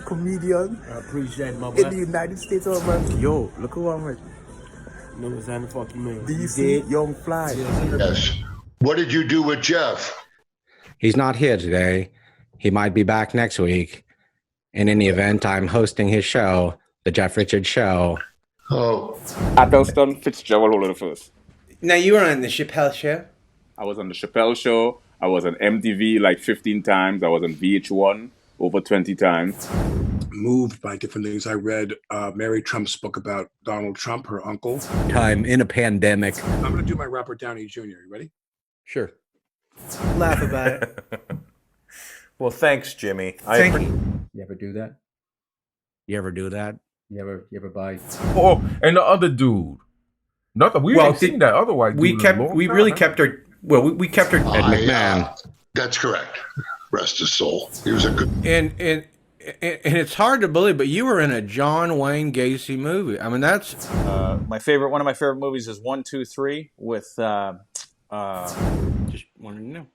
comedian I appreciate my in the United States of America. Yo, look who I'm with. No, it's not the fucking man. Do you see Young Fly? Yes. What did you do with Jeff? He's not here today. He might be back next week. And in the event, I'm hosting his show, The Jeff Richards Show. Oh. Atelston, Fitzgerald, hold on first. Now, you were on the Chappelle Show? I was on the Chappelle Show. I was on MTV like 15 times. I was on VH1 over 20 times. Moved by different things. I read Mary Trump's book about Donald Trump, her uncle. Time in a pandemic. I'm going to do my Robert Downey Jr. You ready? Sure. Laugh about it. Well, thanks, Jimmy. Thank you. You ever do that? You ever do that? You ever buy? Oh, and the other dude. Nothing. We ain't seen that otherwise. We kept our Ed McMahon. That's correct. Rest his soul. He was a good. And it's hard to believe, but you were in a John Wayne Gacy movie. I mean, that's one of my favorite movies is 1, 2, 3 with just wanted to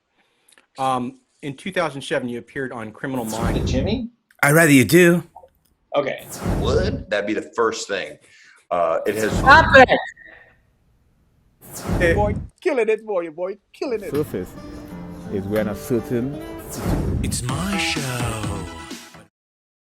know. In 2007, you appeared on Criminal Minds. Jimmy? I'd rather you do. Okay. Would that'd be the first thing. It has. Stop it! Hey, boy, killing it, boy, killing it. Surface is when a certain. It's my show.